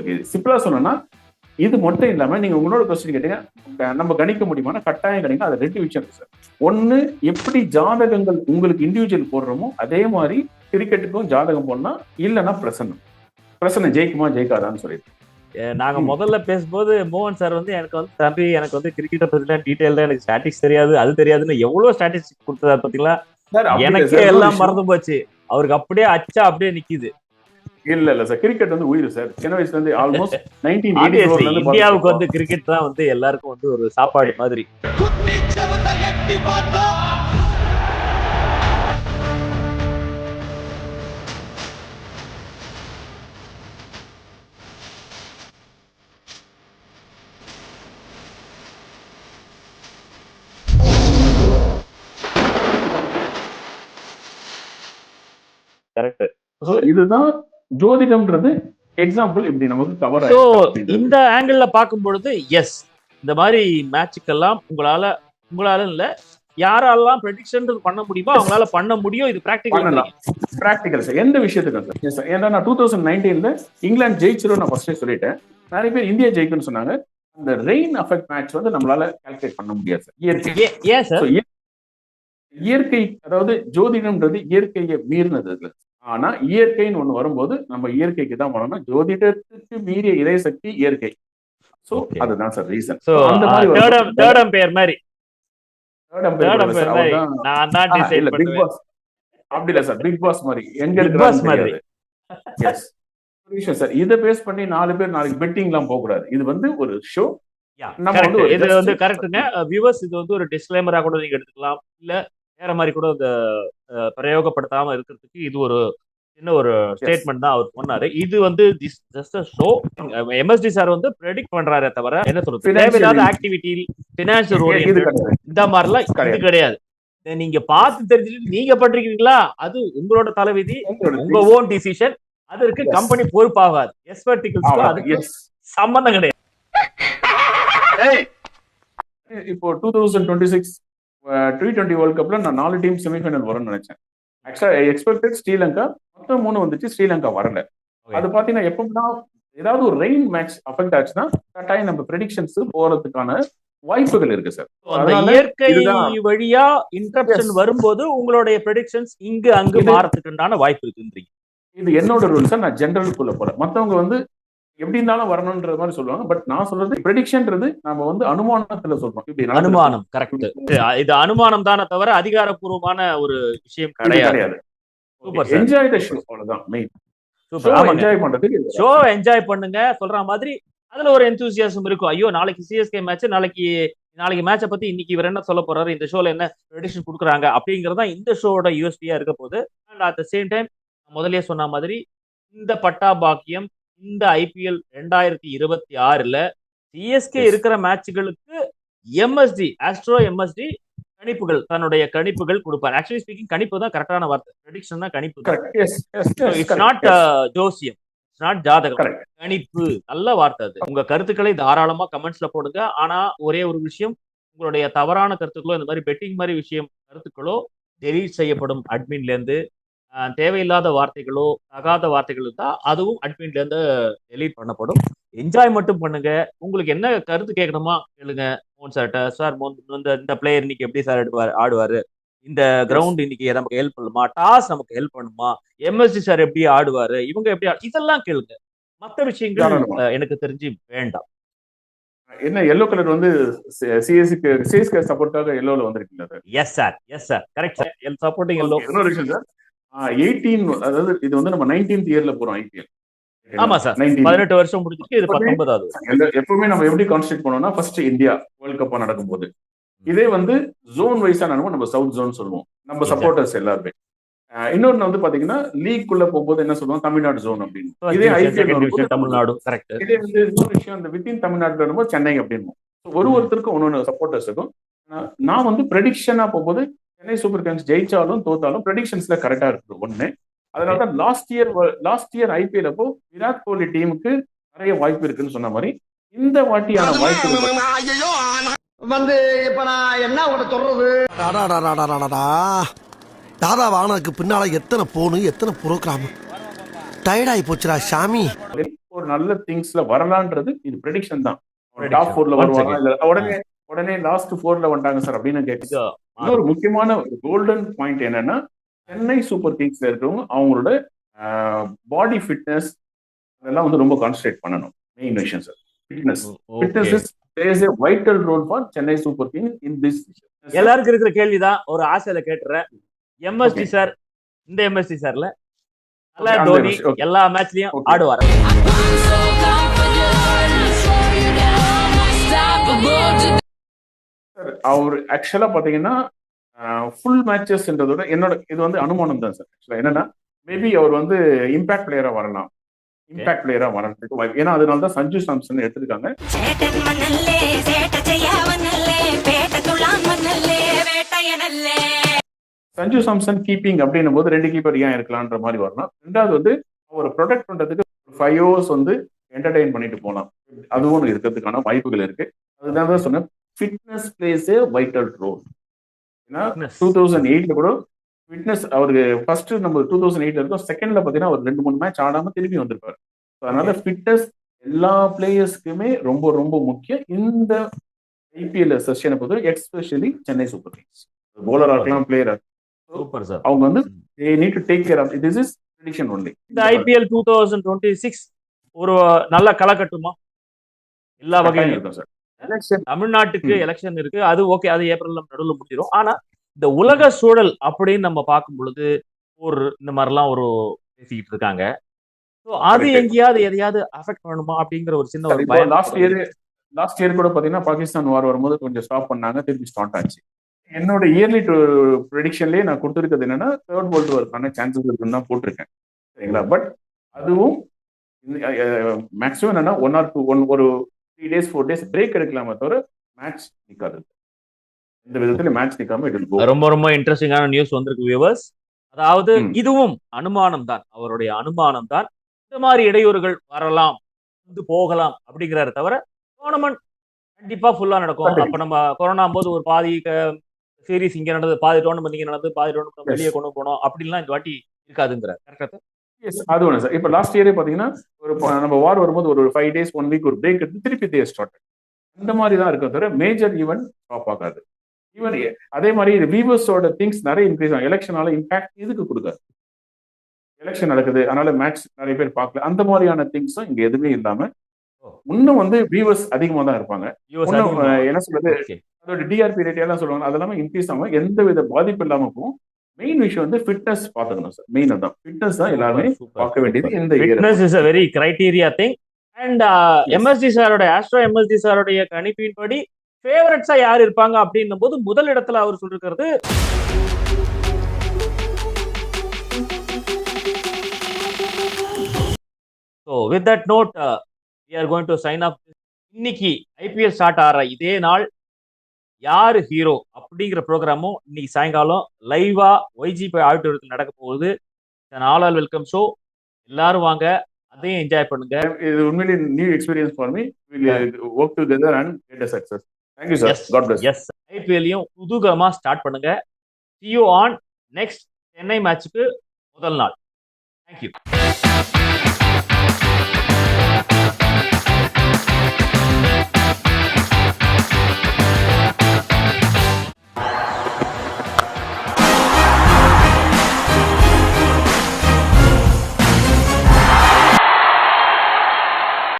உங்களுக்கு சிம்பிளா சொன்னா, இது மட்டும் இல்லாம நீங்க உங்களோட கொஸ்டின் கேட்டீங்க, நம்ம கணிக்க முடியுமா? கட்டாயம் கணிக்க. அது 2 விஷயம் இருக்கு சார். ஒண்ணு, எப்படி ஜாதகங்கள் உங்களுக்கு இண்டிவிஜுவல் போடுறோமோ அதே மாதிரி கிரிக்கெட்டுக்கும் ஜாதகம் போடணும். இல்லைன்னா பிரசன்னம் ஜெயிக்குமா ஜெயிக்காதான்னு சொல்லிட்டு நாங்க முதல்ல பேசும்போது மோகன் சார் வந்து எனக்கு வந்து தம்பி எனக்கு வந்து கிரிக்கெட்டை பத்தி டீடைல்டா எனக்கு ஸ்டாட்டிக்ஸ் தெரியாது, அது தெரியாதுன்னு எவ்வளவு ஸ்டாட்டிஸ்டிக்ஸ் கொடுத்ததாரு பாத்தீங்களா? எனக்கே எல்லாம் மறந்து போச்சு. அவருக்கு அப்படியே அச்சா அப்படியே நிக்குது. இல்ல சார், கிரிக்கெட் வந்து உயிர் சார். சின்ன வயசுல இருந்து ஆல்மோஸ்ட் 1984 இந்தியாவுக்கு வந்து கிரிக்கெட் தான் வந்து எல்லாருக்கும் வந்து ஒரு சாப்பாடு மாதிரி. கரெக்ட். இதுதான் ஜோதிடம்ன்றது எக்ஸாம்பிள் இப்படி நமக்கு கவர் சோ இந்த ஆங்கிள் பார்க்கும் பொழுது எஸ், இந்த மாதிரி மேட்சுக்கெல்லாம் உங்களால இல்ல யாரெல்லாம் ப்ரெடிக்ஷன் பண்ண முடியுமோ அவங்களால பண்ண முடியும். இது பிராக்டிகல் சார். எந்த விஷயத்துக்கு சார்? ஏன்னா நான் 2019 இங்கிலாந்து ஜெயிச்சிரும் நான் ஃபர்ஸ்டே சொல்லிட்டேன். நிறைய பேர் இந்தியா ஜெயிக்கும்னு சொன்னாங்க. அந்த ரெயின் அஃபெக்ட் மேட்ச் வந்து நம்மளால கால்குலேட் பண்ண முடியாது சார். இயற்கை, அதாவது ஜோதிடம்ன்றது இயற்கையை மீறினது. ஆனா இயற்கைன்னு ஒண்ணு வரும்போது நம்ம இயற்கைக்கு தான் வரணும். ஜோதிடத்துக்கு மீறிய இறை சக்தி இயற்கை. சோ அதுதான் சார் ரீசன். அந்த மாதிரி தேர்ட் அம்பையர் மாதிரி நான் தான் டிசைட் பிக் பாஸ் அப்படி இல்ல சார். பிக் பாஸ் மாதிரி எங்க இருக்கிறாரு மாதிரி. எஸ் விஷயம் சார். இத பேஸ் பண்ணி 4 பேர் நாளைக்கு பெட்டிங்லாம் போக கூடாது. இது வந்து ஒரு ஷோ. இது வந்து கரெக்ட்டுங்க வியூவர்ஸ். இது வந்து ஒரு டிஸ்க்ளைமரா கூட நீங்க எடுத்துக்கலாம், இல்ல வேற மாதிரி கூட இந்த பிரயோகப்படுத்தாம இருக்கிறதுக்கு இது ஒரு சின்ன ஒரு ஸ்டேட்மெண்ட் தான் அவர் பண்ணாரு. இது வந்து just a show. MST sir வந்து ப்ரெடிக்ட் பண்றாரே தவிர என்ன சொல்றது, தேவையில்லாத ஆக்டிவிட்டி ஃபினான்ஷியல் ஓரியன்டட் இந்த மாதிரிலாம் இது கிடையாது. நீங்க பார்த்து தெரிஞ்சுட்டு நீங்க பண்றீங்களா, அது உங்களோட தலைவிதி, உங்க ஓன் டிசிஷன். அதற்கு கம்பெனி பொறுப்பாகாது. எஸ்பெர்டிகல்ஸ் அதுக்கு சம்பந்தம் கிடையாது. இப்போ 2026 T20 வேர்ல்ட் கப்ல நான் 4 டீம் செமிஃபைனல் வரும்னு நினைச்சேன். ஆக்சுவலா எக்ஸ்பெக்டட் ஸ்ரீலங்கா, மொத்தம் 3 வந்துச்சு. ஸ்ரீலங்கா வரல. அது பாத்தீங்கன்னா எப்படின்னா ஏதாவது ஒரு ரெயின் மேட்ச் அஃபெக்ட் ஆச்சுன்னா கட்டாயம் நம்ம ப்ரெடிக்ஷன்ஸ் போறதுக்கான வாய்ப்புகள் இருக்கு சார். இயற்கை வழியா இன்டரப்ஷன் வரும்போது உங்களுடைய ப்ரெடிக்ஷன்ஸ் இங்கு அங்கு மாறதுக்குண்டான வாய்ப்பு இருக்குன்றீங்க. இது என்னோட ரூல் சார். நான் ஜெனரலுக்குள்ள போல. மத்தவங்க வந்து எப்படி இருந்தாலும் வரணும்ன்ற மாதிரி சொல்லுவாங்க. பட் நான் சொல்றது ப்ரெடிக்ஷன்ன்றது நம்ம வந்து அனுமானத்துல சொல்றோம். அனுமானம் கரெக்ட். இது அனுமானம் தானே தவிர அதிகாரப்பூர்வமான ஒரு விஷயம் கிடையாது. சூப்பர். என்ஜாய் தி ஷோ, அவ்வளவுதான் மெயின். சூப்பர். என்ஜாய் பண்றதுக்கு ஷோ என்ஜாய் பண்ணுங்க. சொல்ற மாதிரி அதுல ஒரு எந்தூசியாசம் இருக்கும். ஐயோ நாளைக்கு சிஎஸ்கே மேட்ச், நாளைக்கு மேட்சை பத்தி இன்னைக்கு இவர் என்ன சொல்ல போறாரு, இந்த ஷோல என்ன ப்ரெடிக்ஷன் கொடுக்குறாங்க அப்படிங்கறதா இந்த ஷோட யூஎஸ்பியா இருக்க போகுது. And at the same time முதல்லயே சொன்ன மாதிரி இந்த பட்டா பாக்கியம் இந்த ஐபிஎல் 2026ல சிஎஸ்கே இருக்கிற மேட்சுகளுக்கு எம்எஸ்டி தன்னுடைய கணிப்புகள் கொடுப்பார். ஆக்சுவலி ஸ்பீக்கிங் கணிப்பு தான் கரெக்டான வார்த்தை. ப்ரெடிக்ஷன் தான் கணிப்பு. இட்ஸ் நாட் ஜோசியம், இட்ஸ் நாட் ஜாதகம், கணிப்பு. நல்ல வார்த்தை அது. உங்க கருத்துக்களை தாராளமா கமெண்ட்ஸ்ல போடுங்க. ஆனா ஒரே ஒரு விஷயம், உங்களுடைய தவறான கருத்துக்களோ இந்த மாதிரி பெட்டிங் மாதிரி கருத்துக்களோ டெலீட் செய்யப்படும் அட்மின்ல இருந்து. தேவையில்லாத வார்த்தைகளோ தகாத வார்த்தைகள் தான் அதுவும் அட்மின்ல இருந்து டெலீட் பண்ணப்படும். என்ஜாய் மட்டும் பண்ணுங்க. உங்களுக்கு என்ன கருத்து கேட்கணுமா கேளுங்க மோகன் சார்ட்ட. சார் இந்த பிளேயர் இன்னைக்கு எப்படி சார் ஆடுவாரு, இந்த கிரவுண்ட் இன்னைக்கு நமக்கு ஹெல்ப் பண்ணுமா, டாஸ் நமக்கு ஹெல்ப் பண்ணுமா, எம்எஸ்டி சார் எப்படி ஆடுவாரு, இவங்க எப்படி, இதெல்லாம் கேளுங்க. மற்ற விஷயங்கள் எனக்கு தெரிஞ்சு வேண்டாம். என்ன எல்லோ கலர் வந்து சிஎஸ்கே சப்போர்ட்டாக எல்லோல வந்திருக்கீங்க sir? Yes sir correct sir. Supporting yellow. இன்னொரு விஷயம் சார், 18 அதாவது இது வந்து நம்ம 19th இயர்ல போறோம் ஐபிஎல். ஆமா சார், 18 வருஷம் முடிஞ்சிருக்கு. இது 19வது. எப்பவுமே நம்ம எப்படி கான்சென்ட்ரேட் பண்ணோம்னா ஃபர்ஸ்ட் இந்தியா வேர்ல்ட் கப்பா நடக்கும்போது இதே வந்து ஜோன் வைஸா நடக்கும். நம்ம சவுத் ஜோன் சொல்லுவோம், நம்ம சப்போர்ட்டர்ஸ் எல்லாருமே. இன்னொன்னு வந்து பாத்தீங்கன்னா லீக் குள்ள போகும்போது என்ன சொல்லுவோம், தமிழ்நாடு ஜோன் அப்படின்னு. இதே ஐபிஎல் தமிழ்நாடு கரெக்ட். இதே வந்து இன்னொரு விஷயம், இந்த வித்தின் தமிழ்நாடு வரும்போது சென்னை அப்படின்னு. ஒருத்தருக்கும் ஒன்னொன்னு சப்போர்ட்டர்ஸ் இருக்கும். நான் வந்து ப்ரெடிக்ஷனா போகும்போது சென்னை சூப்பர் கிங்ஸ் ஜெயிச்சாலும் தோத்தாலும் ப்ரெடிக்ஷன்ஸ்ல கரெக்டா இருக்கு ஒண்ணு. அதனாலதான் லாஸ்ட் இயர் ஐபிஎல் அப்போ விராட் கோலி டீமுக்கு நிறைய வாய்ப்பு இருக்குன்னு சொன்ன மாதிரி இந்த வாட்டியான வாய்ப்பு வந்து இப்ப நான் என்ன சொல்றது, தாதா வானதுக்கு பின்னால எத்தனை போனு எத்தனை புரோகிராம் டயர்டாயி போச்சுடா சாமி. ஒரு நல்ல திங்ஸ்ல வரலான்றது இது ப்ரெடிக்ஷன் தான். டாப் 4ல Once வருவாங்க again. இல்ல உடனே லாஸ்ட் 4ல வந்துட்டாங்க சார் அப்படின்னு கேட்டு இன்னொரு முக்கியமான கோல்டன் பாயிண்ட் என்னன்னா சென்னை சூப்பர் கிங்ஸ்ல இருக்கிறவங்க அவங்களோட பாடி ஃபிட்னஸ் அதெல்லாம் வந்து ரொம்ப கான்சன்ட்ரேட் பண்ணணும். மெயின் விஷயம் sir fitness. Fitness is place a vital role for Chennai super king in this. எல்லாருக்கும் இருக்கிற கேள்விதான், ஒரு ஆசையில கேட்டுறேன். எம்எஸ்டி சார் இந்த எம்எஸ்டி சார்ல நல்லா தோனி எல்லா மேட்ச்லயும் ஆடுவார். சார் அவர் ஆக்சுவலா பாத்தீங்கன்னா ஃபுல் மேட்சஸ்ன்றதோட என்னோட இது வந்து அனுமானம் தான் சார். ஆக்சுவலா என்னன்னா மேபி அவர் வந்து இம்பாக்ட் பிளேயரா வரலாம். இம்பாக்ட் பிளேயரா வரதுக்கு வாய்ப்பு, ஏன்னா அதனால தான் சஞ்சு சாம்சன் எடுத்திருக்காங்க. சஞ்சு சாம்சன் கீப்பிங் அப்படின்னும் போது 2 கீப்பர் ஏன் இருக்கலான்ற மாதிரி வரலாம். ரெண்டாவது வந்து அவர் ப்ரொடெக்ட் பண்றதுக்கு 5 ஓவர்ஸ் வந்து என்டர்டெயின் பண்ணிட்டு போகலாம். அதுவும் இருக்கிறதுக்கான வாய்ப்புகள் இருக்கு. அதுதான் தான் சொன்னேன், ஃபிட்னஸ் பிளேஸ் ஏ வைட்டல் ரோல். ஏன்னா 2008ல கூட ஃபிட்னஸ் அவருக்கு ஃபர்ஸ்ட் நம்ம 2008ல இருக்கும், செகண்ட்ல பாத்தீங்கன்னா அவர் 2-3 மேட்ச் ஆடாம திரும்பி வந்திருப்பாரு. அதனால ஃபிட்னஸ் எல்லா பிளேயர்ஸ்க்குமே ரொம்ப ரொம்ப முக்கியம் இந்த ஐபிஎல் செஷனை பொறுத்த, எஸ்பெஷலி சென்னை சூப்பர் கிங்ஸ். போலரா இருக்கலாம், பிளேயரா சூப்பர் சார். அவங்க வந்து they need to take care of this is prediction only. இந்த ஐபிஎல் 2026 ஒரு நல்ல களக்கட்டுமா எல்லா வகையிலும் இருக்கும் சார். தமிழ்நாட்டுக்கு எலெக்ஷன் இருக்கு, அது ஓகே, அது ஏப்ரல்ல நடுவில் முடிஞ்சிடும். ஆனா இந்த உலக சூழல் அப்படின்னு நம்ம பார்க்கும் பொழுது ஒரு இந்த மாதிரிலாம் ஒரு பேசிக்கிட்டு இருக்காங்க. அது எங்கேயாவது எதையாவது அஃபெக்ட் பண்ணுமா அப்படிங்கிற ஒரு சின்ன ஒரு பயம். லாஸ்ட் இயர் கூட பாத்தீங்கன்னா பாகிஸ்தான் வார் வரும்போது கொஞ்சம் ஸ்டாப் பண்ணாங்க, திருப்பி ஸ்டார்ட் ஆச்சு. என்னோட இயர்லி ப்ரெடிக்ஷன்லயே நான் கொடுத்துருக்கிறது என்னன்னா தேர்ட் வேர்ல்டு வார்க்கான சான்சஸ் இருக்குன்னு தான் போட்டிருக்கேன், சரிங்களா? பட் அதுவும் மேக்ஸிமம் என்னன்னா 1 or 2 ஒரு 3 days 4 days பிரேக் எடுக்கலாமே தவிர மேட்ச் நிக்காது. இந்த விதத்துல மேட்ச் நிக்காம ரொம்ப ரொம்ப இன்ட்ரெஸ்டிங்கான நியூஸ் வந்திருக்கு வியூவர்ஸ். அதாவது இதுவும் அனுமானம் தான், அவருடைய அனுமானம் தான். இந்த மாதிரி இடையூறுகள் வரலாம், வந்து போகலாம் அப்படிங்கிறத தவிர டோர்னமெண்ட் கண்டிப்பா ஃபுல்லா நடக்கும். அப்ப நம்ம கொரோனா போது ஒரு பாதி சீரீஸ் இங்க நடந்தது, பாதி டோர்னமெண்ட் இங்க நடந்தது, பாதி டோர்னமெண்ட் வெளியே கொண்டு போனோம் அப்படின்லாம் இந்த வாட்டி இருக்காதுங்கிற கரெக்டா? எஸ், அது ஒன்று சார். இப்போ லாஸ்ட் இயரே பாத்தீங்கன்னா ஒரு நம்ம வார் வரும்போது ஒரு 5 days 1 week ஒரு பிரேக் எடுத்து திருப்பி தே ஸ்டார்ட், அந்த மாதிரி தான் இருக்க தவிர மேஜர் ஈவென்ட் ஸ்டாப் ஆகாது. ஈவன் அதே மாதிரி வீவர்ஸோட திங்ஸ் நிறைய இன்க்ரீஸ் ஆகும். எலெக்ஷனால இம்பாக்ட் இதுக்கு கொடுக்காது. எலெக்ஷன் நடக்குது அதனால மேட்ச் நிறைய பேர் பார்க்கல, அந்த மாதிரியான திங்ஸும் இங்க எதுவுமே இல்லாம இன்னும் வந்து வியூவர்ஸ் அதிகமா தான் இருப்பாங்க. என்ன சொல்றது, அதோட டிஆர்பி ரேட் எல்லாம் சொல்லுவாங்க, அதெல்லாமே இன்க்ரீஸ் ஆகும், எந்த வித பாதிப்பு இல்லாம போகும். மெயின் விஷயம் வந்து ஃபிட்னஸ் பாத்துக்கணும் சார். மெயின் அதான் ஃபிட்னஸ் தான் எல்லாருமே பார்க்க வேண்டியது. இந்த fitness is a very criteria thing. and MST சாரோட ஆஸ்ட்ரோ எம்எஸ்டி சாரோட கணிப்பின்படி ஃபேவரட்ஸா யார் இருப்பாங்க அப்படின்னும் போது முதல் இடத்துல அவர் சொல்லிருக்கிறது so with that note we are going to sign off. இன்னைக்கு ஐபிஎல் ஸ்டார்ட் ஆற இதே நாள் யாரு ஹீரோ அப்படிங்கிற ப்ரோக்ராமும் இன்னைக்கு சாயங்காலம் லைவா ஒய்ஜிபி ஆடிட்டோரியத்தில் நடக்க போகுது. ஆல் வெல்கம் ஷோ, எல்லாரும் வாங்க, அதையும் என்ஜாய் பண்ணுங்க. இது உண்மையிலே new experience for me. we will work together and get a success. thank you sir. god bless. yes, ஐபிஎல்லையும் குதூகலமா ஸ்டார்ட் பண்ணுங்க. see you on next Chennai மேட்சுக்கு முதல் நாள். thank you.